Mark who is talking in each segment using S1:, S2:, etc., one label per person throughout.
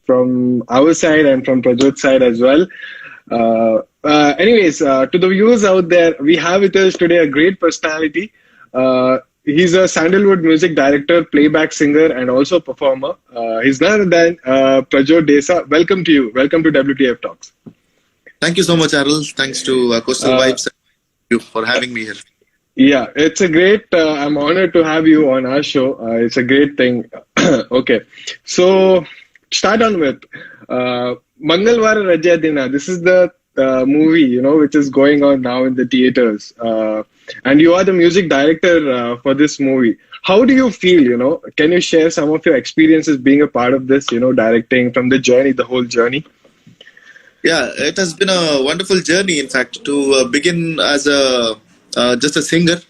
S1: from our side and from Prajoth's side as well. To the viewers out there, we have with us today a great personality. He's a Sandalwood music director, playback singer, and also performer. He's none other than Prajoth Desa. Welcome to you. Welcome to WTF Talks.
S2: Thank you so much, Arul. Thanks to Costal Vibes for having me here.
S1: Yeah, it's a great. I'm honored to have you on our show. It's a great thing. Okay, so start on with Mangalwara Rajya Dina. This is the movie, which is going on now in the theaters. And you are the music director for this movie. How do you feel? Can you share some of your experiences being a part of this? Directing from the journey, the whole journey.
S2: Yeah, it has been a wonderful journey. In fact, to begin as just a singer,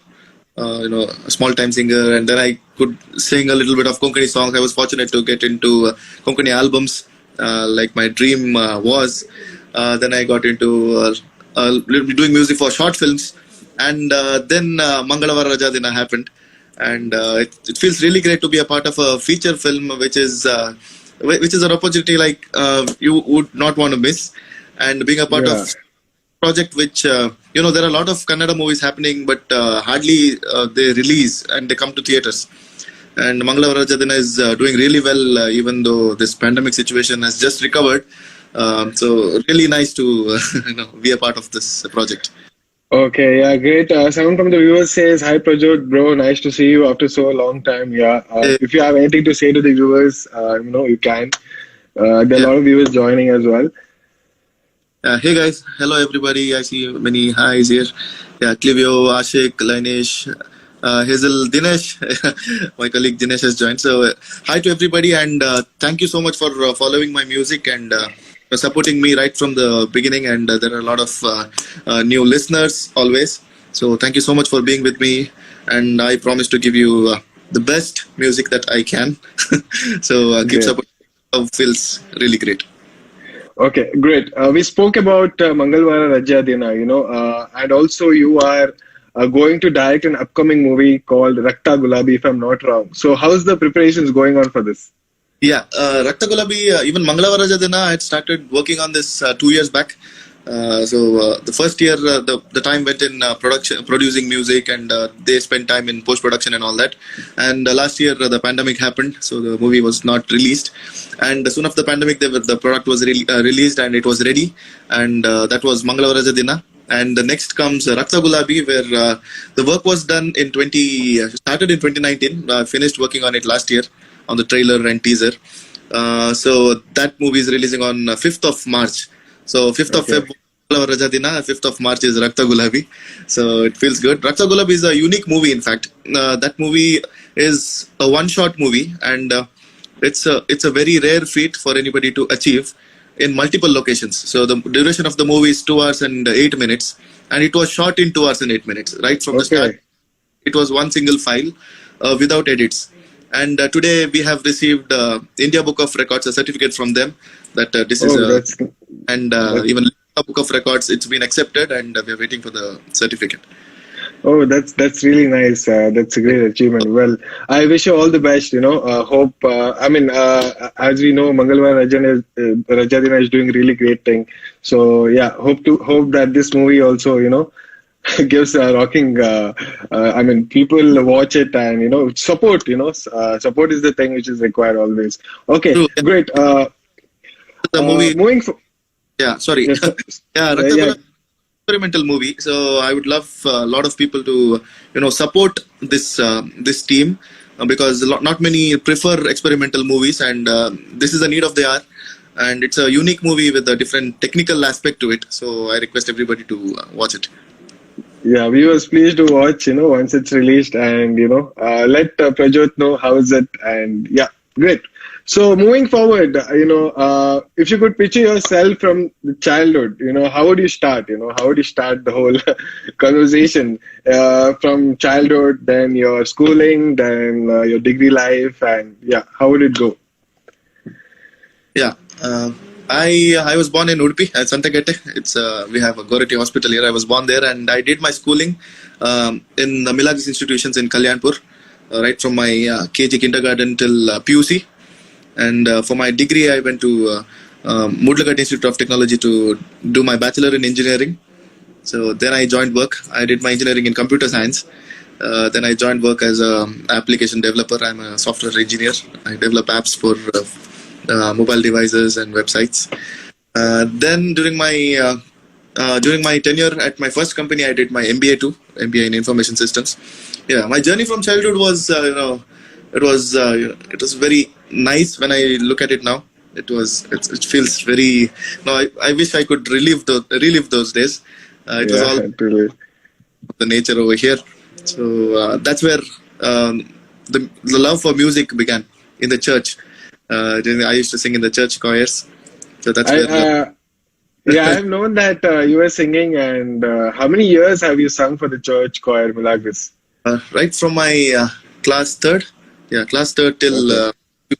S2: a small-time singer, and then I could sing a little bit of Konkani songs. I was fortunate to get into Konkani albums, like my dream was. Then I got into doing music for short films, and then Mangalwara Rajya Dina happened, and it feels really great to be a part of a feature film, which is an opportunity like you would not want to miss, and being a part of project which there are a lot of Kannada movies happening, but hardly they release and they come to theaters. And Mangalwara Rajya Dina is doing really well, even though this pandemic situation has just recovered. So really nice to be a part of this project.
S1: Okay, yeah, great. Someone from the viewers says, "Hi Prajoth, bro, nice to see you after so a long time." Yeah, if you have anything to say to the viewers, you can. There are a lot of viewers joining as well.
S2: Hey guys, hello everybody. I see many highs here. Yeah, Clivio, Ashik, Lainesh, Hazel, Dinesh. My colleague Dinesh has joined. So hi to everybody, and thank you so much for following my music and supporting me right from the beginning. And there are a lot of new listeners always. So thank you so much for being with me, and I promise to give you the best music that I can. So keep supporting. Feels really great.
S1: Okay, great. We spoke about Mangalwara Rajya Dina, and also you are going to direct an upcoming movie called Rakta Gulabi, if I'm not wrong. So how's the preparations going on for this?
S2: Yeah, Rakta Gulabi, even Mangalwara Rajya Dina, I had started working on this 2 years back. The first year, the time went in producing music, and they spent time in post-production and all that. And last year, the pandemic happened, so the movie was not released. And soon after the pandemic, the product was released and it was ready. And that was Mangalwara Rajya Dina. And the next comes Rakta Gulabi, where the work was done started in 2019. Finished working on it last year on the trailer and teaser. So that movie is releasing on 5th of March. So 5th of February, Rajya Dina, 5th of March is Rakta Gulabi. So it feels good. Rakta Gulabi is a unique movie, in fact. That movie is a one-shot movie, and it's a very rare feat for anybody to achieve in multiple locations. So the duration of the movie is 2 hours and 8 minutes, and it was shot in 2 hours and 8 minutes. Right from the start, it was one single file without edits. And today we have received India Book of Records, a certificate from them that this is even Book of Records, it's been accepted, and we are waiting for the certificate.
S1: Oh, that's really nice. That's a great achievement. Well, I wish you all the best. Hope. As we know, Mangalwara Rajya Dina is doing really great thing. So yeah, hope that this movie also, gives a rocking. People watch it and support. Support is the thing which is required always. Okay,
S2: True.
S1: Great.
S2: The movie.
S1: Moving.
S2: Yeah, sorry.
S1: Yes,
S2: Rakta experimental movie, so I would love a lot of people to support this team, because not many prefer experimental movies, and this is a need of the hour, and it's a unique movie with a different technical aspect to it, so I request everybody to watch it.
S1: Yeah, viewers, please do watch once it's released, and let Prajoth know how is it, and yeah, great. So moving forward, if you could picture yourself from the childhood, how would you start? How would you start the whole conversation from childhood, then your schooling, then your degree life, and yeah, how would it go?
S2: Yeah, I was born in Udupi at Santagette. We have a Gority hospital here. I was born there, and I did my schooling in the Milagres institutions in Kalyanpur. right from my KG kindergarten till PUC. And for my degree, I went to Mudlagat Institute of Technology to do my bachelor in engineering. So then I joined work. I did my engineering in computer science. Then I joined work as an application developer. I'm a software engineer. I develop apps for mobile devices and websites. Then during my tenure at my first company, I did my MBA too, MBA in information systems. Yeah, my journey from childhood was, it was very nice when I look at it now. It feels very. No, I wish I could relive those days. It was all
S1: totally.
S2: the nature over here. So that's where the love for music began in the church. I used to sing in the church choirs. So that's where.
S1: Yeah, I've known that you were singing, and how many years have you sung for the church choir, Milagris?
S2: Right from my class third till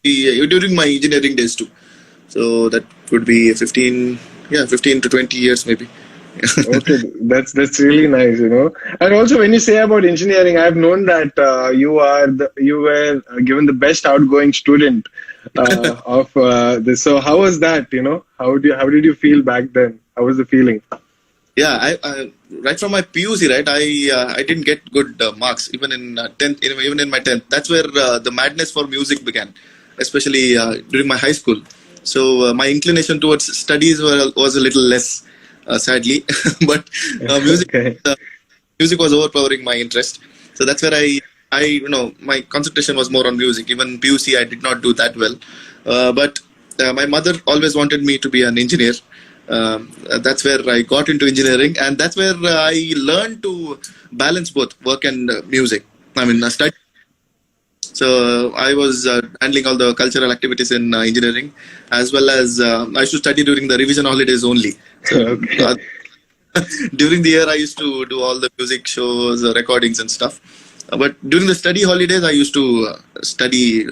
S2: during my engineering days too. So that would be 15 to 20 years maybe.
S1: Okay, that's really nice, you know. And also, when you say about engineering, I've known that you were given the best outgoing student of this. So how was that? You know, how did you feel back then? How was the feeling?
S2: Yeah, I right from my PUC, right, I didn't get good marks even in 10th, even in my 10th. That's where the madness for music began, especially during my high school. So my inclination towards studies was a little less, sadly, but music was overpowering my interest. So that's where my concentration was more on music. Even PUC, I did not do that well, but my mother always wanted me to be an engineer. That's where I got into engineering, and that's where I learned to balance both work and music. I mean, study. So I was handling all the cultural activities in engineering, as well as I used to study during the revision holidays only. So, during the year, I used to do all the music shows, recordings and stuff. But during the study holidays, I used to study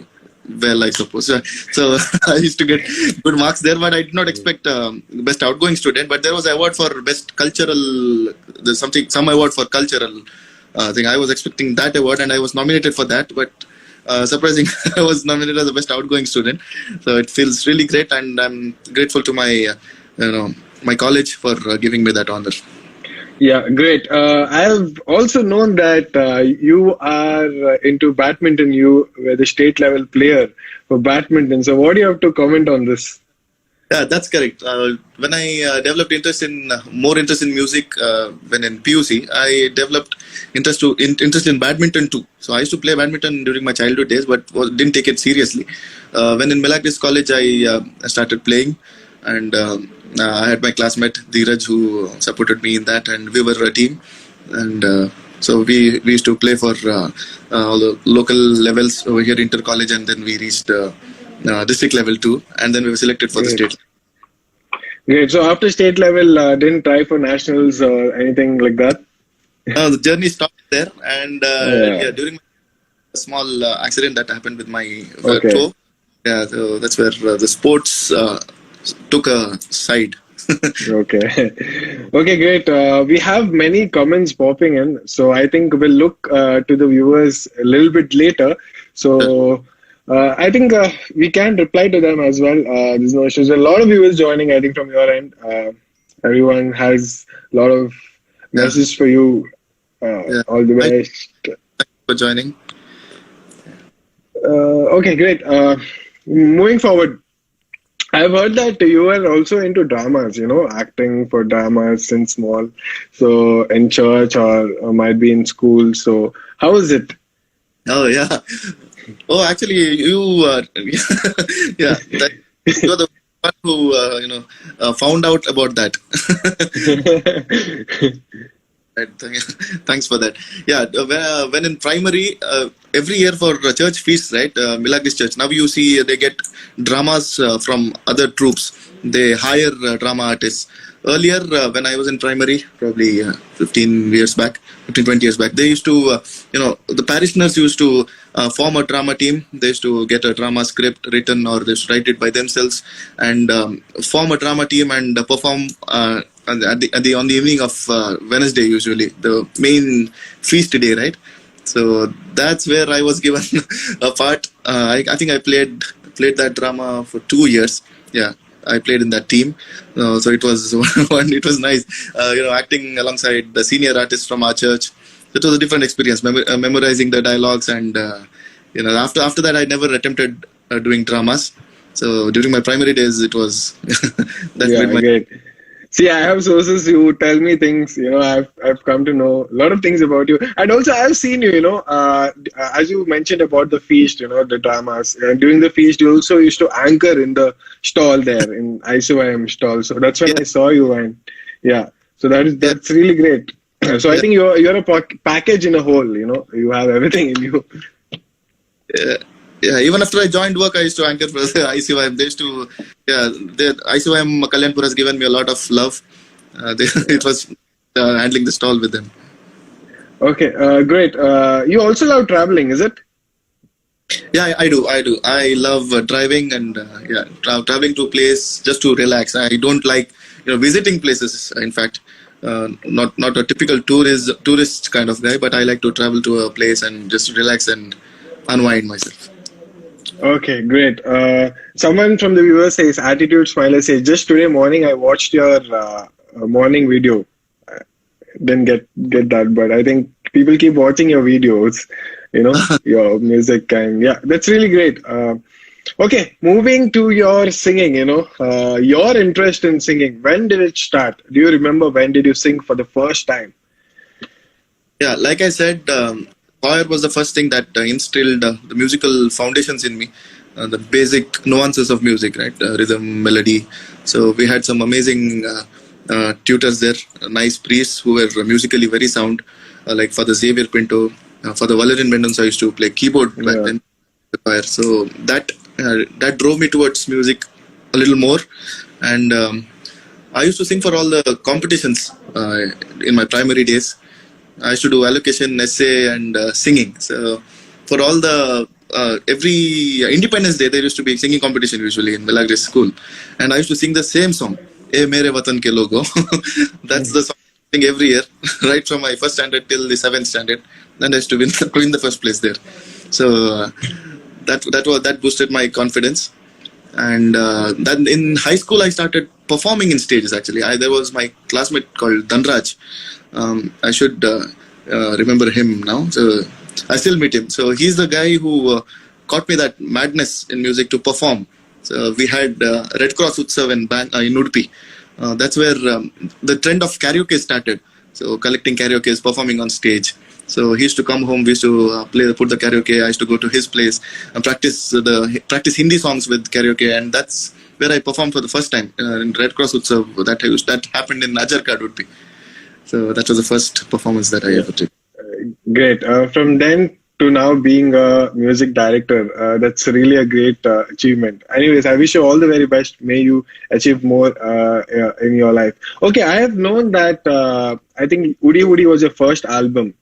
S2: well, I suppose. So I used to get good marks there, but I did not expect best outgoing student. But there was an award for best cultural, some award for cultural thing. I was expecting that award, and I was nominated for that. But surprising, I was nominated as the best outgoing student. So it feels really great, and I'm grateful to my my college for giving me that honor.
S1: Yeah, great. I have also known that you are into badminton. You were the state level player for badminton. So what do you have to comment on this?
S2: Yeah, that's correct. When I developed more interest in music when in PUC, I developed interest in badminton too. So I used to play badminton during my childhood days, but didn't take it seriously. When in Milagris College, I started playing, and I had my classmate Dheeraj who supported me in that, and we were a team. And so we used to play for all the local levels over here, inter-college, and then we reached district level too, and then we were selected for the state.
S1: Great. So after state level, didn't try for nationals or anything like that?
S2: The journey stopped there, and during a small accident that happened with my toe. Yeah, so that's where the sports took a side.
S1: Okay, great. We have many comments popping in, so I think we'll look to the viewers a little bit later. So I think we can reply to them as well. There's no issues. A lot of viewers joining, I think, from your end. Everyone has a lot of messages for you. All the best.
S2: Thanks for joining.
S1: Okay, great. Moving forward, I've heard that you are also into dramas, acting for dramas since small. So in church or might be in school. So how is it?
S2: Oh, yeah. Oh, actually, you you're the one who found out about that. Right. Thanks for that. Yeah, when in primary, every year for church feasts, right? Milagris Church. Now you see they get dramas from other troops. They hire drama artists. Earlier, when I was in primary, probably 15 years back, 20 years back, they used to, the parishioners used to form a drama team. They used to get a drama script written, or they used to write it by themselves and form a drama team and perform on the evening of Wednesday, usually the main feast day, right? So that's where I was given a part. I think I played that drama for 2 years. Yeah, I played in that team. So it was it was nice. Acting alongside the senior artists from our church. It was a different experience. Memorizing the dialogues, and after that, I never attempted doing dramas. So during my primary days, it was that
S1: Yeah,
S2: made my.
S1: great. See, I have sources who tell me things. I've come to know a lot of things about you, and also I've seen you. As you mentioned about the feast, the dramas. And during the feast, you also used to anchor in the stall there in ISOIM stall. So that's when
S2: Yeah,
S1: I saw you, and yeah. So
S2: yeah,
S1: that's really great. So I
S2: yeah.
S1: think you're a package in a whole. You have everything in you.
S2: Yeah, yeah. Even after I joined work, I used to anchor for the ICYM. They used to, yeah, the ICYM Kalyanpur has given me a lot of love. It was handling the stall with them.
S1: Okay, great. You also love traveling, is it?
S2: Yeah, I do. I do. I love driving and traveling to a place just to relax. I don't like visiting places. In fact, not a typical tourist kind of guy, but I like to travel to a place and just relax and unwind myself.
S1: Okay, great. Someone from the viewers says, Attitude Smiler says, just today morning I watched your morning video. Didn't get that, but I think people keep watching your videos, your music, and yeah, that's really great. Okay, moving to your singing, your interest in singing. When did it start? Do you remember when did you sing for the first time?
S2: Yeah, like I said, choir was the first thing that instilled the musical foundations in me, the basic nuances of music, right? Rhythm, melody. So we had some amazing tutors there, nice priests who were musically very sound, like Father Xavier Pinto, Father Valerian Mendonça used to play keyboard back
S1: Yeah,
S2: then. The choir. So that drove me towards music a little more, and I used to sing for all the competitions in my primary days. I used to do allocation, essay, and singing. So for all the every Independence Day, there used to be singing competition usually in Belagris school, and I used to sing the same song, "E Mere Watan Ke Logo." That's the song I sing every year, right from my first standard till the seventh standard. And I used to win the first place there. So that boosted my confidence. And then in high school, I started performing in stages. Actually, there was my classmate called Dhanraj. I should remember him now. So I still meet him. So he's the guy who caught me that madness in music to perform. So we had Red Cross Utsav in Udupi. That's where the trend of karaoke started. So collecting karaoke, performing on stage. So he used to come home. We used to put the karaoke. I used to go to his place and practice Hindi songs with karaoke, and that's where I performed for the first time in Red Cross Utsav. That happened in Najarkad, Udupi. So that was the first performance that I ever did.
S1: great. From then to now being a music director, that's really a great achievement. Anyways, I wish you all the very best. May you achieve more in your life. Okay, I have known that I think Udi Udi was your first album.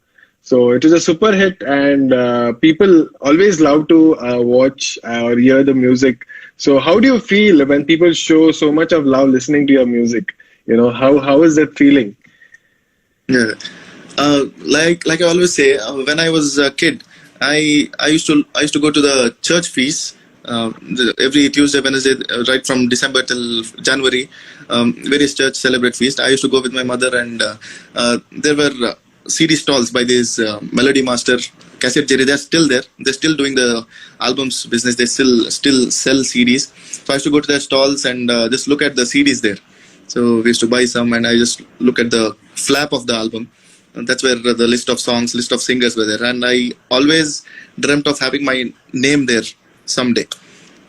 S1: So it was a super hit, and people always love to watch or hear the music. So how do you feel when people show so much of love listening to your music? How is that feeling?
S2: Yeah. Like I always say, when I was a kid, I used to go to the church feasts every Tuesday, Wednesday, right from December till January. Various church celebrate feast. I used to go with my mother, and there were CD stalls by this Melody Master, Cassette Jerry. They're still there. They're still doing the albums business. They still sell CDs. So I used to go to their stalls and just look at the CDs there. So we used to buy some, and I just look at the flap of the album. And that's where the list of songs, list of singers were there. And I always dreamt of having my name there someday.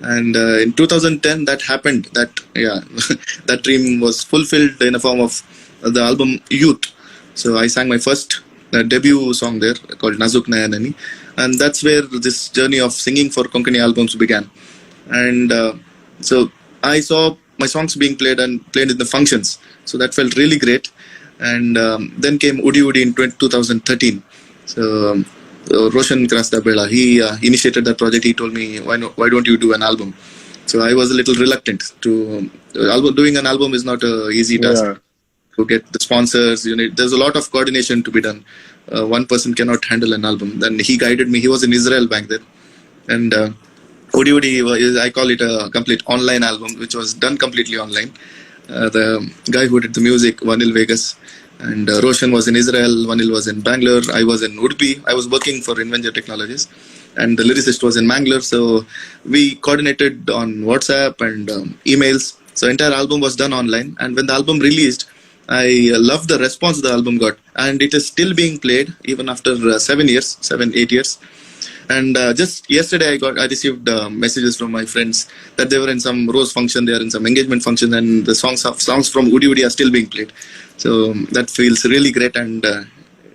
S2: And in 2010, that happened. That dream was fulfilled in the form of the album Youth. So I sang my first debut song there called Nazuk Nayanani. And that's where this journey of singing for Konkani albums began. And so I saw my songs being played in the functions. So that felt really great. And then came Udi Udi in 2013. So Roshan Krasta Bela, he initiated that project. He told me, why don't you do an album? So I was a little reluctant to doing an album is not an easy task.
S1: Yeah.
S2: to get the sponsors. There's a lot of coordination to be done. One person cannot handle an album. Then he guided me. He was in Israel back then, and Udi, I call it a complete online album, which was done completely online. The guy who did the music, Vanil Vegas, and Roshan was in Israel, Vanil was in Bangalore, I was in Udupi. I was working for Inventure Technologies, and the lyricist was in Bangalore. So we coordinated on WhatsApp and emails. So entire album was done online, and when the album released, I love the response the album got, and it is still being played even after 8 years. And just yesterday, I received messages from my friends that they were in some rose function, they are in some engagement function, and the songs from Udi are still being played. So that feels really great, and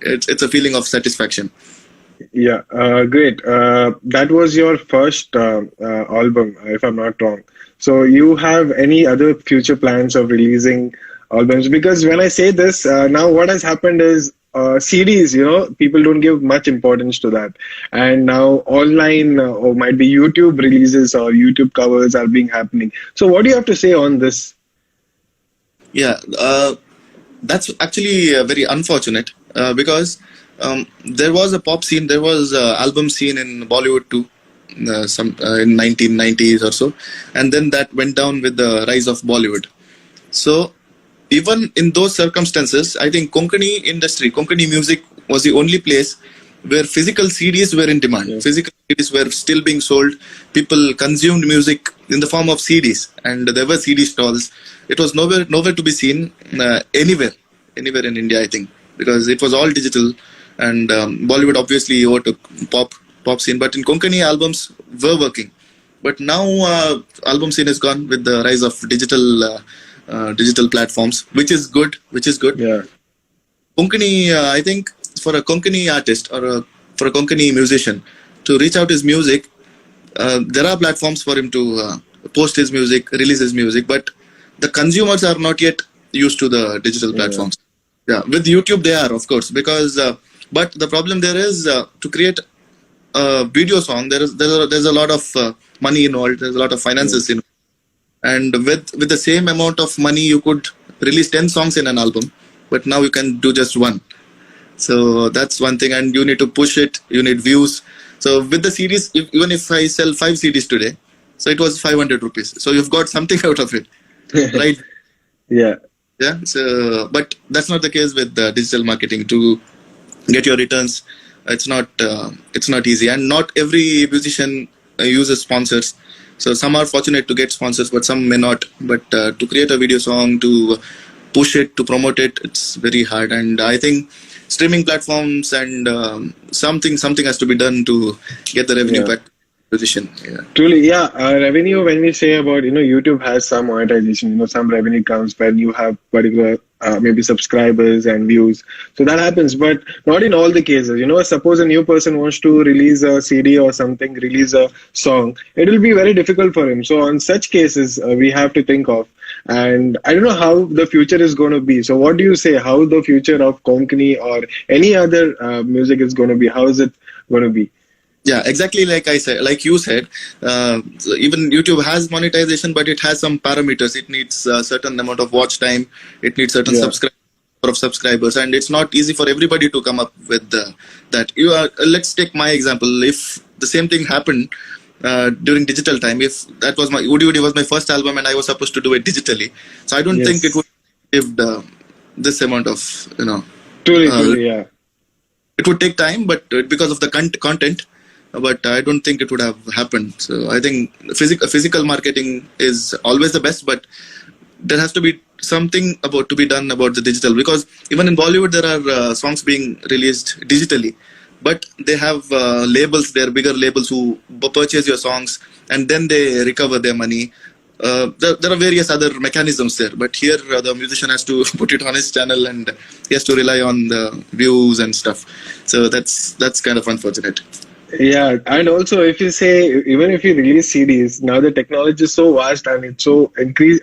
S2: it's a feeling of satisfaction.
S1: Yeah, great. That was your first album, if I'm not wrong. So you have any other future plans of releasing albums? Because when I say this, now what has happened is CDs, people don't give much importance to that. And now online or might be YouTube releases or YouTube covers are being happening. So what do you have to say on this?
S2: Yeah, that's actually very unfortunate because there was a pop scene, there was an album scene in Bollywood too, in 1990s or so. And then that went down with the rise of Bollywood. So even in those circumstances, I think Konkani industry, Konkani music was the only place where physical CDs were in demand. Yes. Physical CDs were still being sold. People consumed music in the form of CDs, and there were CD stalls. It was nowhere to be seen anywhere in India, I think, because it was all digital, and Bollywood obviously overtook pop scene. But in Konkani, albums were working. But now album scene is gone with the rise of digital platforms, which is good.
S1: Yeah.
S2: Konkani, I think for a Konkani artist or for a Konkani musician to reach out his music, there are platforms for him to post his music, release his music, but the consumers are not yet used to the digital platforms. Yeah, with YouTube they are, of course, because but the problem there is to create a video song. There's a lot of money involved. There's a lot of finances involved. And with the same amount of money, you could release 10 songs in an album, but now you can do just one. So that's one thing, and you need to push it. You need views. So with the CDs, even if I sell 5 CDs today, so it was 500 rupees. So you've got something out of it, right?
S1: Yeah.
S2: So, but that's not the case with digital marketing. To get your returns, it's not easy, and not every musician uses sponsors. So some are fortunate to get sponsors, but some may not. But to create a video song, to push it, to promote it, it's very hard. And I think streaming platforms and something has to be done to get the revenue back position. Yeah.
S1: Truly, yeah. Revenue, when we say about, YouTube has some monetization, some revenue comes when you have particular maybe subscribers and views. So that happens, but not in all the cases. Suppose a new person wants to release a CD or something, release a song, it will be very difficult for him. So on such cases, we have to think of. And I don't know how the future is going to be. So what do you say, how the future of Konkani or any other music is going to be? How is it going to be?
S2: Yeah, exactly like you said, even YouTube has monetization, but it has some parameters. It needs a certain amount of watch time. It needs certain subscribers, and it's not easy for everybody to come up with that. Let's take my example. If the same thing happened during digital time, if that was Udi was my first album and I was supposed to do it digitally, so I don't think it would give this amount of
S1: Truly, yeah.
S2: It would take time, but because of the content. But I don't think it would have happened. So I think physical marketing is always the best, but there has to be something to be done about the digital, because even in Bollywood there are songs being released digitally, but they have labels, they're bigger labels who purchase your songs and then they recover their money. There are various other mechanisms there, but here the musician has to put it on his channel and he has to rely on the views and stuff. So that's kind of unfortunate.
S1: Yeah, and also if you say, even if you release CDs, now the technology is so vast and it's so increased,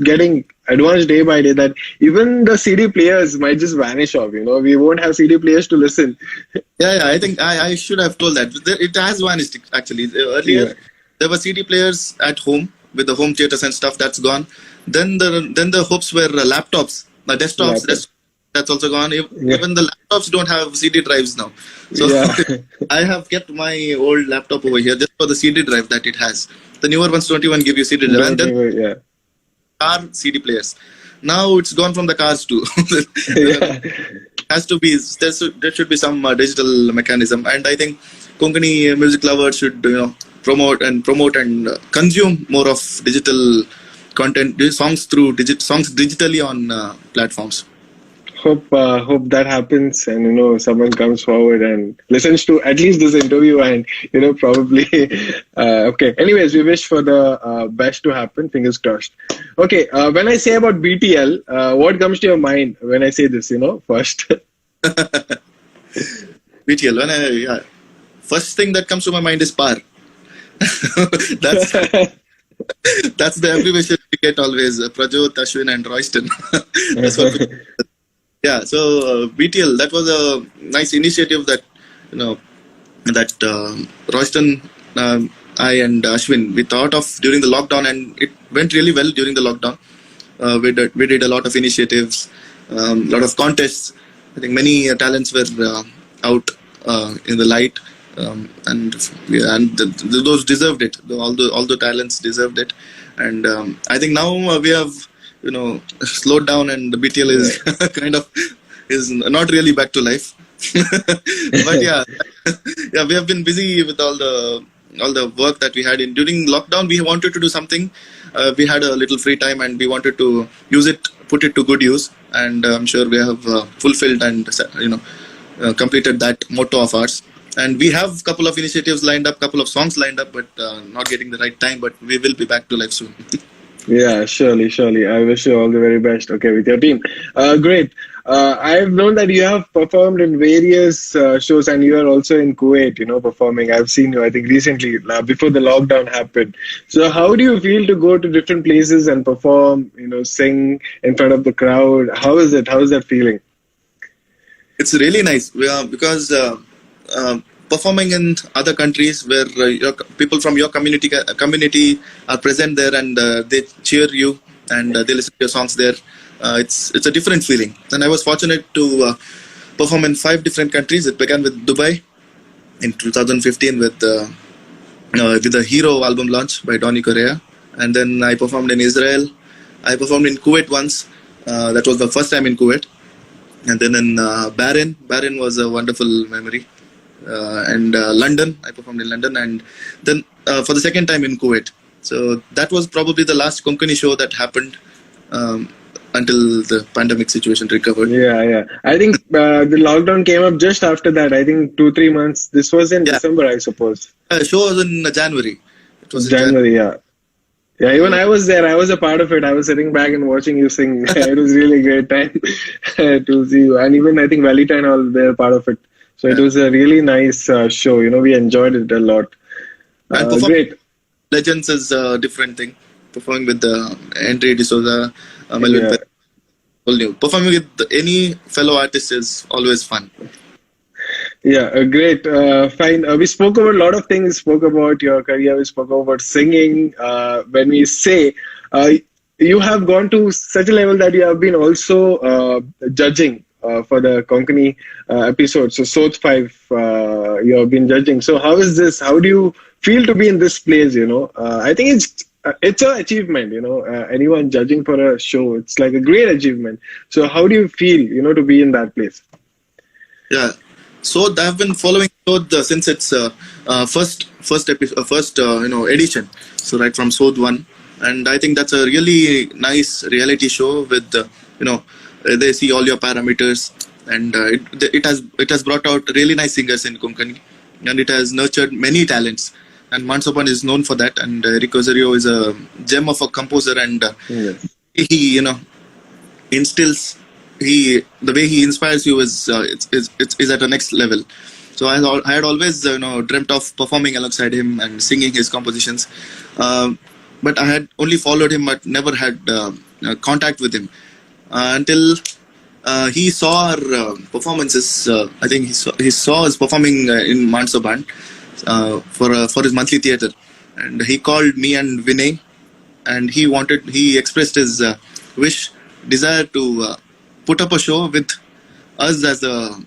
S1: getting advanced day by day, that even the CD players might just vanish off. We won't have CD players to listen.
S2: Yeah, I think I should have told that. It has vanished actually. Earlier, there were CD players at home with the home theaters and stuff. That's gone. Then the hopes were laptops Desktops,
S1: Laptop.
S2: that's also gone.
S1: Yeah.
S2: Even the laptops don't have CD drives now. So
S1: Yeah.
S2: I have kept my old laptop over here just for the CD drive that it has. The newer ones don't even give you CD drive. And
S1: Don't
S2: then
S1: even, yeah.
S2: car CD players. Now it's gone from the cars too.
S1: Yeah.
S2: Has to be there should be some digital mechanism, and I think Konkani music lovers should promote and consume more of digital content, songs songs digitally on platforms.
S1: Hope that happens, and someone comes forward and listens to at least this interview, and probably okay. Anyways, we wish for the best to happen. Fingers crossed. Okay, when I say about BTL, what comes to your mind when I say this? First.
S2: BTL. First thing that comes to my mind is par. that's that's the abbreviation we get always. Prajoth, Ashwin, and Royston. That's what. Yeah, so BTL, that was a nice initiative that Royston, I and Ashwin, we thought of during the lockdown, and it went really well during the lockdown. We did a lot of initiatives, a lot of contests. I think many talents were out in the light, and those deserved it. All the talents deserved it, and I think now we have slowed down, and the BTL is kind of is not really back to life. But yeah, we have been busy with all the work that we had during lockdown. We wanted to do something. We had a little free time, and we wanted to put it to good use. And I'm sure we have fulfilled and completed that motto of ours. And we have a couple of initiatives lined up, couple of songs lined up, but not getting the right time. But we will be back to life soon.
S1: Yeah, surely. I wish you all the very best. Okay, with your team. Great. I've known that you have performed in various shows, and you are also in Kuwait, performing. I've seen you, I think, recently, before the lockdown happened. So how do you feel to go to different places and perform, sing in front of the crowd? How is it? How is that feeling?
S2: It's really nice because performing in other countries where people from your community are present there, and they cheer you, and they listen to your songs there. It's a different feeling. And I was fortunate to perform in 5 different countries. It began with Dubai in 2015 with the Hero album launch by Donny Correa, and then I performed in Israel. I performed in Kuwait once. That was the first time in Kuwait, and then in Bahrain. Bahrain was a wonderful memory. And London, I performed in London, and then for the second time in Kuwait. So that was probably the last Konkani show that happened until the pandemic situation recovered.
S1: Yeah. I think the lockdown came up just after that. I think 2-3 months. This was in December, I suppose.
S2: The show was in January. It was
S1: January, yeah. Yeah, even I was there. I was a part of it. I was sitting back and watching you sing. It was really a great time to see you. And even I think Valita and all, they're part of it. So it was a really nice show. We enjoyed it a lot.
S2: And
S1: Great.
S2: Legends is a different thing. Performing with Henry D'Souza, Melvin Perez, all new. Performing with any fellow artist is always fun.
S1: Yeah, great. Fine. We spoke about a lot of things. Spoke about your career. We spoke about singing. When we say you have gone to such a level that you have been also judging for the Konkani episode. So South 5, you have been judging. So how is this? How do you feel to be in this place? I think it's an achievement. Anyone judging for a show, it's like a great achievement. So how do you feel? To be in that place?
S2: Yeah. So I've been following Sodh since its first edition. So right from Sodh 1, and I think that's a really nice reality show with they see all your parameters, and it has brought out really nice singers in Konkani, and it has nurtured many talents. And Mansopan is known for that, and Eric Osario is a gem of a composer, and he instills. The way he inspires you is at a next level. So I had always dreamt of performing alongside him and singing his compositions, but I had only followed him but never had contact with him until he saw our performances. I think he saw us performing in Mansoban for his monthly theatre, and he called me and Vinay, and he expressed his desire to put up a show with us as the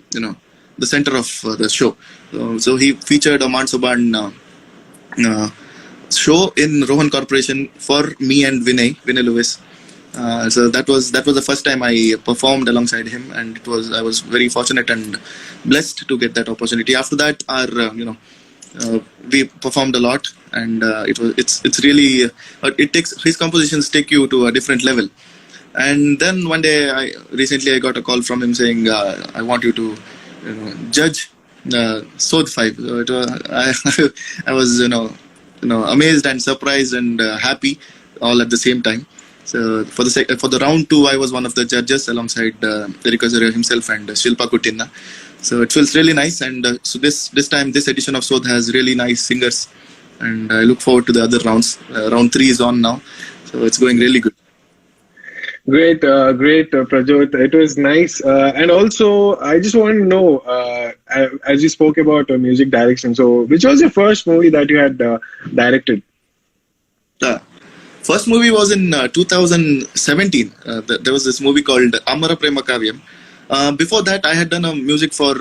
S2: center of the show. So he featured a Mansoban uh, show in Rohan Corporation for me and Vinay Lewis. So that was the first time I performed alongside him, and I was very fortunate and blessed to get that opportunity. After that, we performed a lot, and it's really it takes his compositions take you to a different level. And then one day, I got a call from him saying, I want you to judge Sodh 5. So I was amazed and surprised and happy all at the same time. So for the round 2, I was one of the judges alongside Eric Azaria himself and Shilpa Kutinna. So it feels really nice, and so this time this edition of Sodh has really nice singers, and I look forward to the other rounds. Round 3 is on now, so it's going really good.
S1: Great, Prajoth. It was nice. And also, I just want to know, as you spoke about music direction, so which was your first movie that you had directed?
S2: First movie was in 2017. There was this movie called Amara Prema Kavyam. Before that, I had done a music for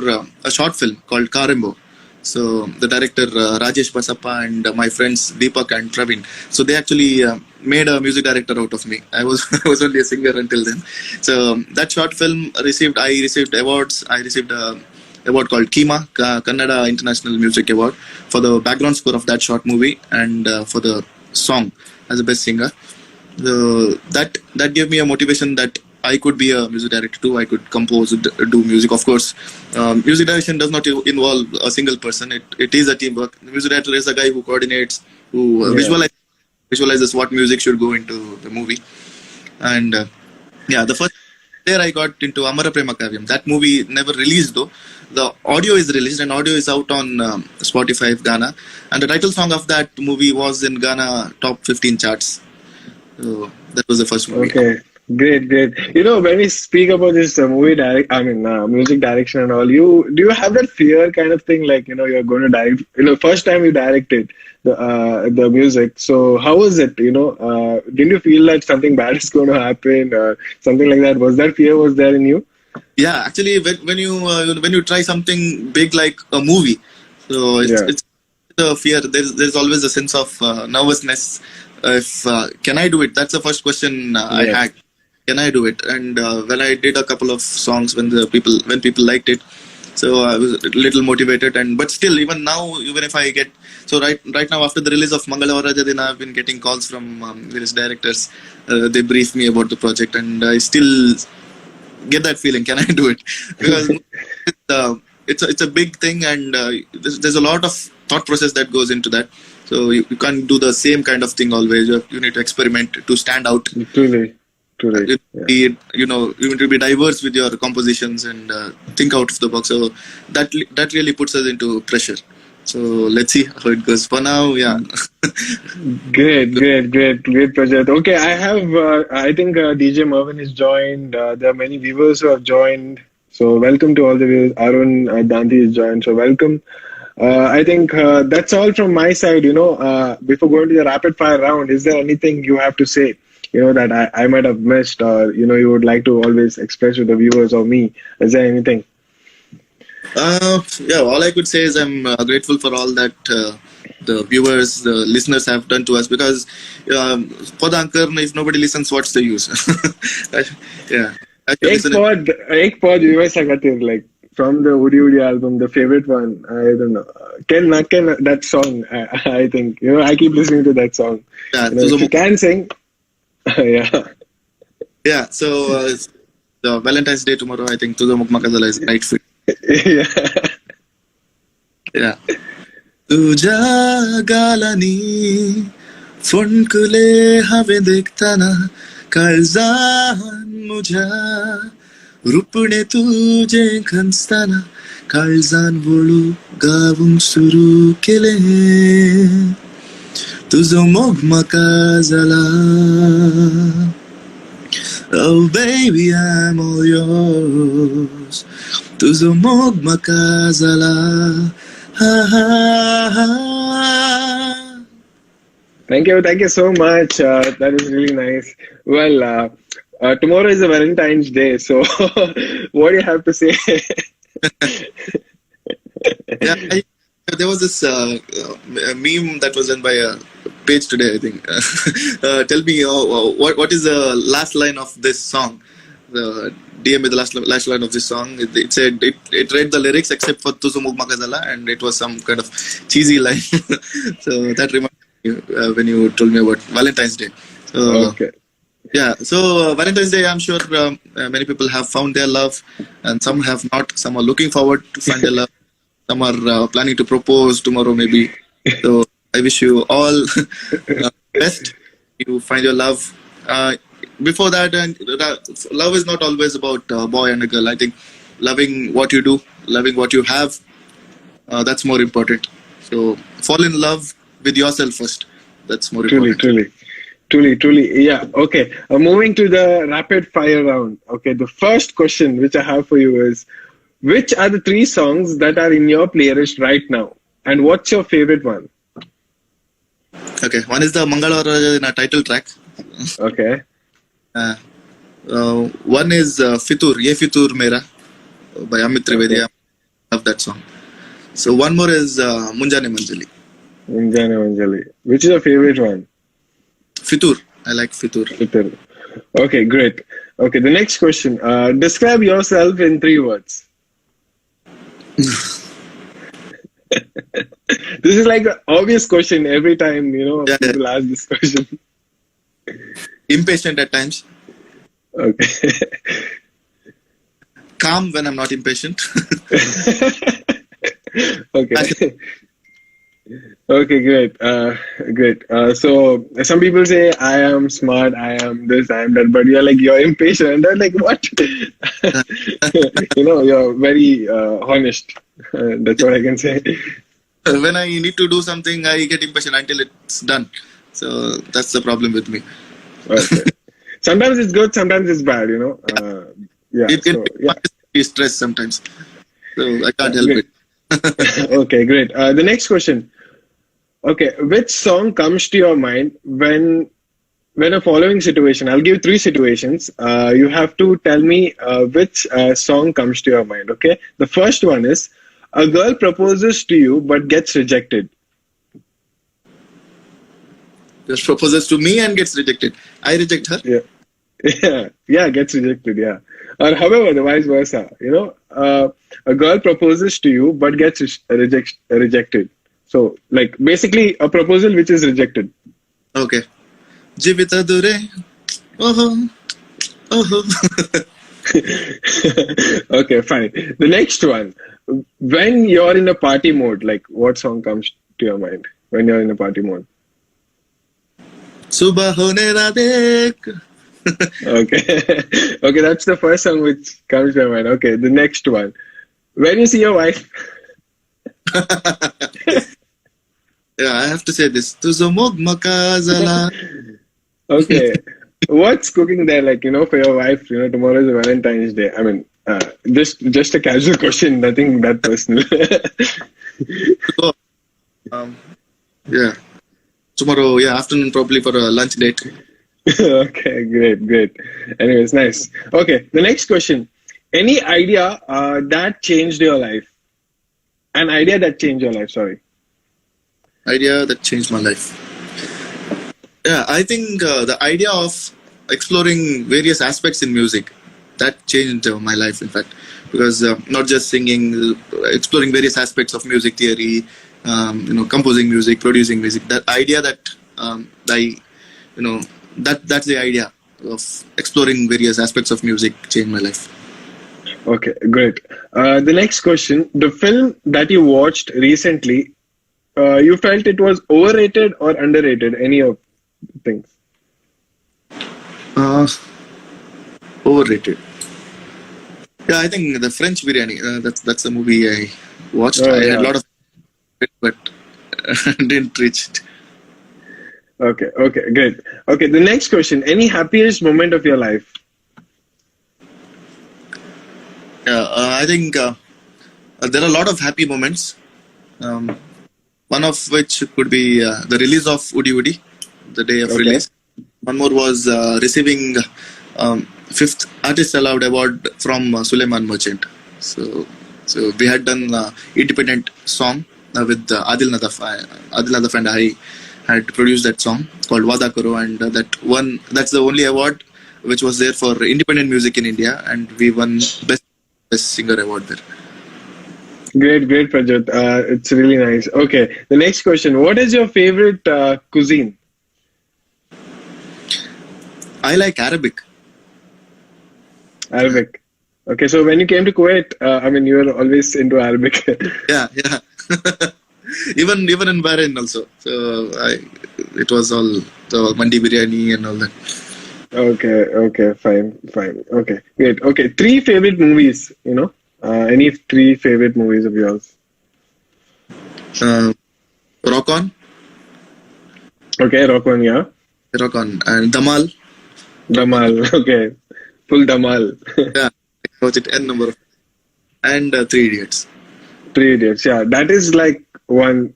S2: a short film called Karimbo. So the director Rajesh Basappa and my friends Deepak and Praveen. So they actually made a music director out of me. I was only a singer until then. So that short film I received awards. I received a award called Kima, Kannada International Music Award, for the background score of that short movie and for the song as a best singer. That gave me a motivation that I could be a music director too. I could compose, do music. Of course, music direction does not involve a single person. It is a teamwork. The music director is a guy who coordinates, who visualizes what music should go into the movie. And the first there I got into Amara Prema Kavyam. That movie never released though. The audio is released, and audio is out on Spotify, Ghana. And the title song of that movie was in Ghana top 15 charts. So that was the first movie.
S1: Okay. Great. When we speak about this music direction and all, do you have that fear kind of thing, like, you're going to direct, first time you directed the music. So how was it, didn't you feel like something bad is going to happen or something like that? Was that fear was there in you?
S2: Yeah, actually, when you try something big like a movie, so it's the fear. There's always a sense of nervousness. Can I do it? That's the first question I had. Can I do it? And when I did a couple of songs, when people liked it, so I was a little motivated. But still, even now, even if I get right now after the release of Mangalavaraja, I've been getting calls from various directors. They brief me about the project, and I still get that feeling. Can I do it? Because it's a big thing, and there's a lot of thought process that goes into that. So you can't do the same kind of thing always. You need to experiment to stand out.
S1: Truly.
S2: You need to be diverse with your compositions and think out of the box. So that really puts us into pressure. So let's see how it goes. For now, yeah.
S1: Great, Prajoth. Okay, I have, I think DJ Mervin has joined. There are many viewers who have joined. So welcome to all the viewers. Arun Danti has joined. So welcome. I think that's all from my side. Before going to the rapid fire round, is there anything you have to say? That I might have missed, or you would like to always express to the viewers or me. Is there anything?
S2: All I could say is I'm grateful for all that the viewers, the listeners have done to us, because for the anchor, if nobody listens, what's the use? Yeah.
S1: Ek pod viewers like from the Udi album, the favorite one, I don't know. Ken, that song, I think, I keep listening to that song.
S2: Yeah,
S1: if you can sing.
S2: Yeah, so the Valentine's Day tomorrow, I think Tuzo Mukmakazala is right fit. Yeah. Tuja galani funkule have dektana kalzan muja rupne tuje khanstana kalzan volu gavum suru kele Tuzo Mukmakazala. Oh baby, I'm all yours. Tuzo Mukmakazala. Ha ha ha.
S1: Thank you so much. That is really nice. Well, tomorrow is a Valentine's Day, so what do you have to say?
S2: Yeah, there was this a meme that was done by a page today, I think. Tell me, what is the last line of this song? The DM with the last line of this song. It said it read the lyrics except for Tuzumug Makazala, and it was some kind of cheesy line. So that reminded me when you told me about Valentine's Day. So,
S1: Okay.
S2: yeah, so Valentine's Day, I'm sure many people have found their love, and some have not. Some are looking forward to find their love. Some are planning to propose tomorrow, maybe. So I wish you all best. You find your love. Before that, and love is not always about a boy and a girl. I think loving what you do, loving what you have, that's more important. So fall in love with yourself first. That's more important.
S1: Truly. Yeah. Okay. Moving to the rapid fire round. Okay. The first question which I have for you is, which are the 3 songs that are in your playlist right now? And what's your favorite one?
S2: Okay. One is the Mangalavara title track.
S1: Okay.
S2: One is Fitur, Ye Fitur Mera by Amit Trivedi. I love that song. So one more is Munjane Manjali.
S1: Munjane Manjali. Which is your favorite one?
S2: Fitur. I like Fitur.
S1: Fitur. Okay, great. Okay, the next question. Describe yourself in 3 words. This is like an obvious question every time, people ask this question.
S2: Impatient at times.
S1: Okay.
S2: Calm when I'm not impatient.
S1: Okay. Okay, great. Great. So some people say I am smart, I am this, I am that, but you're impatient. And they're like, what? You're very honest. That's what I can say.
S2: When I need to do something, I get impatient until it's done. So that's the problem with me.
S1: Okay. Sometimes it's good, sometimes it's bad, Yeah.
S2: It can be stress sometimes. So I can't help
S1: Great.
S2: it.
S1: Okay, great. The next question. Okay, which song comes to your mind when a following situation? I'll give 3 situations. You have to tell me which song comes to your mind. Okay. The first one is, a girl proposes to you but gets rejected.
S2: Just proposes to me and gets rejected. I reject her.
S1: Yeah, gets rejected. Yeah, or however, the vice versa. A girl proposes to you but gets rejected. So, like, basically a proposal which is rejected.
S2: Okay. Jivita Dure. Oh.
S1: Okay, fine. The next one. When you're in a party mode, like, what song comes to your mind when you're in a party mode?
S2: Subah hone na dekh.
S1: Okay. Okay, that's the first song which comes to my mind. Okay, the next one. When you see your wife.
S2: Yeah, I have to say this. Tuzumug Makazala.
S1: Okay. What's cooking there, like, for your wife? Tomorrow is a Valentine's Day. I mean, just a casual question, nothing that personal.
S2: So, yeah. Tomorrow, afternoon probably for a lunch date.
S1: Okay, great. Anyways, nice. Okay, the next question. Any idea that changed your life? An idea that changed your life, sorry.
S2: Idea that changed my life. Yeah, I think the idea of exploring various aspects in music, that changed my life, in fact. Because not just singing, exploring various aspects of music theory, composing music, producing music. That idea that's the idea of exploring various aspects of music changed my life.
S1: Okay, great. The next question. The film that you watched recently, you felt it was overrated or underrated? Any of the things?
S2: Overrated. Yeah, I think the French Biryani. That's the movie I watched. I had a lot of it, but didn't reach it.
S1: Okay, great. Okay, the next question. Any happiest moment of your life?
S2: Yeah, I think there are a lot of happy moments. One of which could be the release of Udi, the day of release. One more was receiving fifth artist allowed award from Suleiman Merchant. So we had done independent song with Adil Nadaf. Adil Nadaf and I had produced that song called Wada Karo, and that's the only award which was there for independent music in India, and we won best singer award there.
S1: Great, Prajoth. It's really nice. Okay, the next question. What is your favorite cuisine?
S2: I like Arabic.
S1: Arabic. Okay, so when you came to Kuwait, you were always into Arabic.
S2: Yeah. even in Bahrain also. So it was all the mandi biryani and all that.
S1: Okay, fine. Okay, great. Okay, 3 favorite movies, any 3 favorite movies of yours?
S2: Rock On.
S1: Okay, Rock On, yeah.
S2: Rock On. And Damal.
S1: Okay. Full Damal.
S2: Yeah, I watched it N number of. And 3 Idiots.
S1: 3 Idiots, yeah. That is like one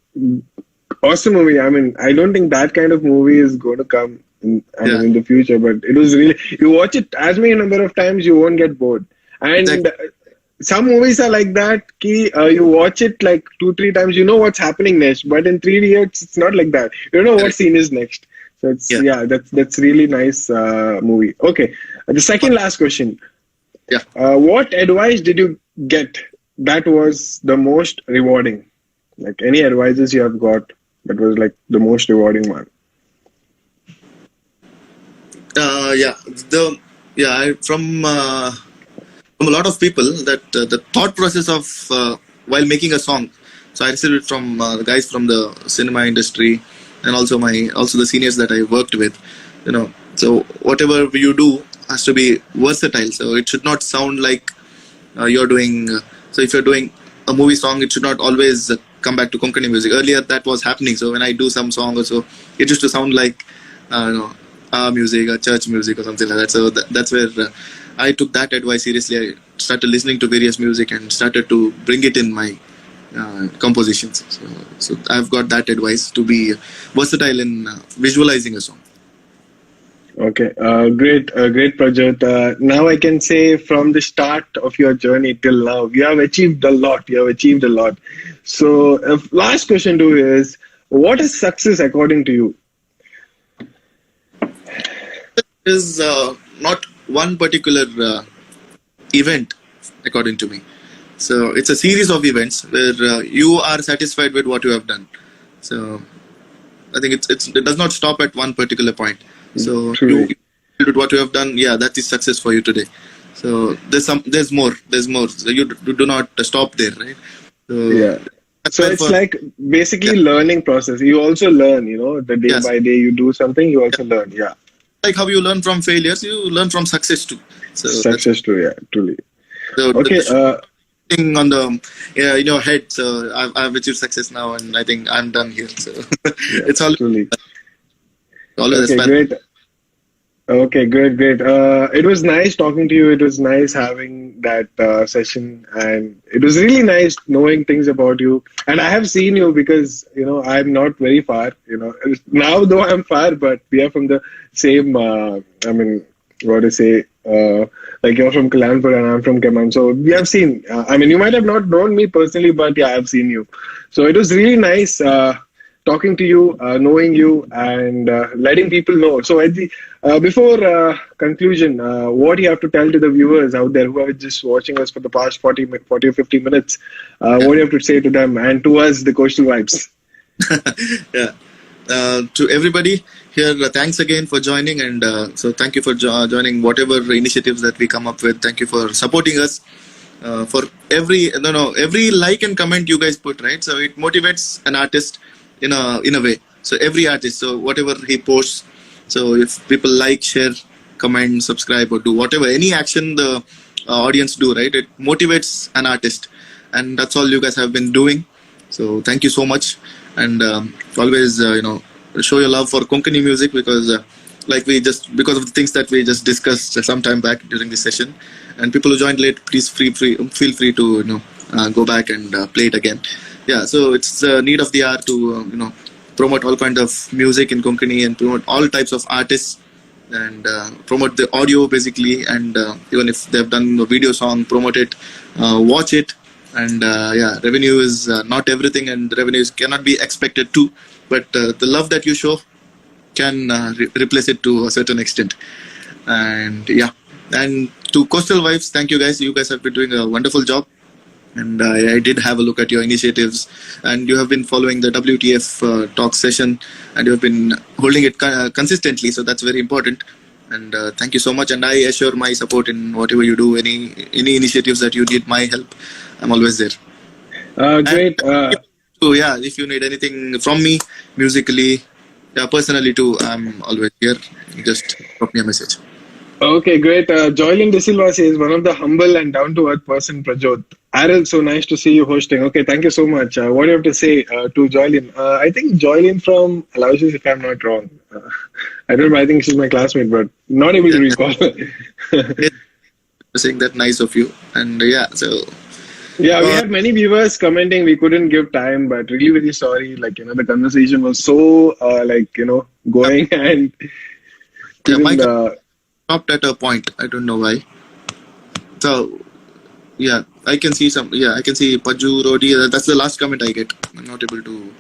S1: awesome movie. I don't think that kind of movie is going to come in the future, but it was really, you watch it as many number of times, you won't get bored. And
S2: exactly.
S1: Some movies are like that, you watch it like 2-3 times, you know what's happening next, but in 3 Idiots, it's not like that. You don't know what scene is next. So it's, that's really nice movie. Okay, the second last question.
S2: Yeah.
S1: What advice did you get that was the most rewarding? Like any advices you have got that was like the most rewarding one?
S2: From a lot of people that the thought process of while making a song. So I received it from the guys from the cinema industry, and also the seniors that I worked with. So whatever you do has to be versatile. So it should not sound like you're doing. So if you're doing a movie song, it should not always come back to Konkani music. Earlier that was happening. So when I do some song or so, it used to sound like music, church music or something like that. So that's where I took that advice seriously. I started listening to various music and started to bring it in my compositions. So I've got that advice to be versatile in visualizing a song.
S1: Okay, great, Prajoth. Now I can say from the start of your journey till now, you have achieved a lot. So, last question to you is, what is success according to you?
S2: Is not one particular event according to me. So it's a series of events where you are satisfied with what you have done. So I think it does not stop at one particular point. So you did what you have done. Yeah, that is success for you today. So there's more. So you do not stop there, right?
S1: So it's like basically learning process. You also learn, the day by day you do something, you also learn. Yeah.
S2: Like how you learn from failures, you learn from success too. So
S1: success too, yeah, truly.
S2: So
S1: okay.
S2: Thing on the in your head. So I've achieved success now, and I think I'm done here. So it's all
S1: truly.
S2: Always
S1: okay, great. Okay, great. It was nice talking to you. It was nice having that session, and it was really nice knowing things about you. And I have seen you because I'm not very far. Now though I'm far, but we are from the same. Like you're from Kalanpur and I'm from Keman. So we have seen. You might have not known me personally, but yeah, I've seen you. So it was really nice. Talking to you, knowing you, and letting people know. So before conclusion, what do you have to tell to the viewers out there who are just watching us for the past 40 or 50 minutes? What do you have to say to them and to us, the Coastal Vibes?
S2: To everybody here, thanks again for joining, and so thank you for joining whatever initiatives that we come up with. Thank you for supporting us. For every like and comment you guys put, right? So it motivates an artist in a way. So every artist, so whatever he posts, so if people like, share, comment, subscribe, or do whatever, any action the audience do, right, it motivates an artist, and that's all you guys have been doing. So thank you so much, and always show your love for Konkani music, because because of the things that we just discussed some time back during this session, and people who joined late, please feel free to go back and play it again. Yeah, so it's the need of the hour to promote all kind of music in Konkani and promote all types of artists and promote the audio basically, and even if they've done a video song, promote it, watch it, and yeah, revenue is not everything, and revenues cannot be expected too, but the love that you show can replace it to a certain extent. And yeah, and to Coastal Vibes, thank you guys. You guys have been doing a wonderful job, and I did have a look at your initiatives, and you have been following the WTF talk session, and you have been holding it consistently, so that's very important. And thank you so much, and I assure my support in whatever you do. Any initiatives that you need my help, I'm always there.
S1: Great.
S2: So yeah, if you need anything from me musically, yeah, personally too, I'm always here. Just drop me a message.
S1: Okay, great. Joylin De Silva says, one of the humble and down-to-earth person, Prajoth. Aril, so nice to see you hosting. Okay, thank you so much. What do you have to say to Joylin? I think Joylin from Laosis, if I'm not wrong. I don't know, I think she's my classmate, but not able to recall.
S2: Saying that nice of you. And yeah, so...
S1: Yeah, we had many viewers commenting. We couldn't give time, but really very sorry. Like, the conversation was so, going and...
S2: Yeah, my stopped at a point. I don't know why. So, yeah, I can see I can see Paju, Rodi. That's the last comment I get. I'm not able to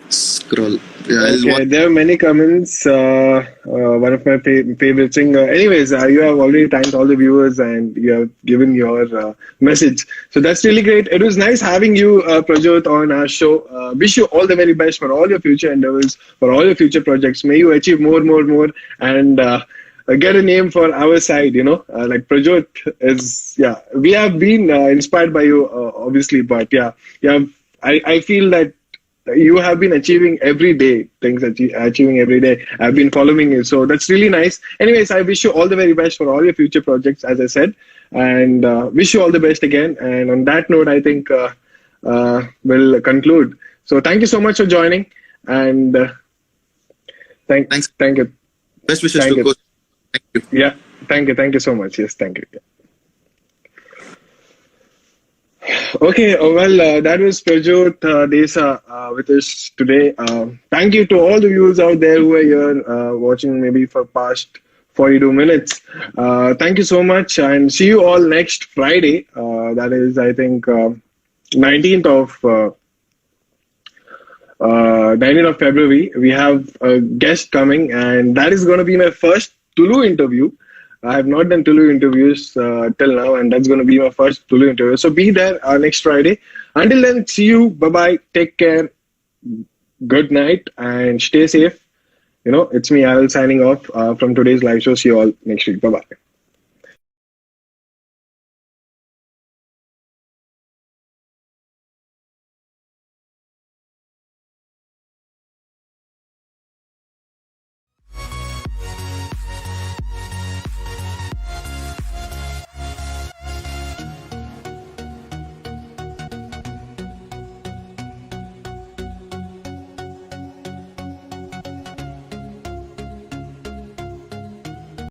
S2: scroll. Yeah,
S1: okay, there are many comments. One of my favorite singer. Anyways, you have already thanked all the viewers and you have given your message. So that's really great. It was nice having you, Prajoth, on our show. Wish you all the very best for all your future endeavors, for all your future projects. May you achieve more, and get a name for our side. Like Prajoth is. Yeah, we have been inspired by you, obviously, but yeah, I feel that you have been achieving every day, achieving every day. I've been following you. So that's really nice. Anyways, I wish you all the very best for all your future projects, as I said, and wish you all the best again. And on that note, I think we'll conclude. So thank you so much for joining. And
S2: Thanks.
S1: Thank you.
S2: Best wishes to Coach. Thank you.
S1: Yeah. Thank you. Thank you so much. Yes. Thank you. Yeah. Okay, well, that was Prajoth Desa with us today. Thank you to all the viewers out there who are here watching maybe for past 42 minutes. Thank you so much, and see you all next Friday. That is, I think, 19th of February. We have a guest coming, and that is going to be my first Tulu interview. I have not done Tulu interviews till now, and that's going to be my first Tulu interview. So be there next Friday. Until then, see you. Bye-bye. Take care. Good night and stay safe. It's me, Aril, signing off from today's live show. See you all next week. Bye-bye.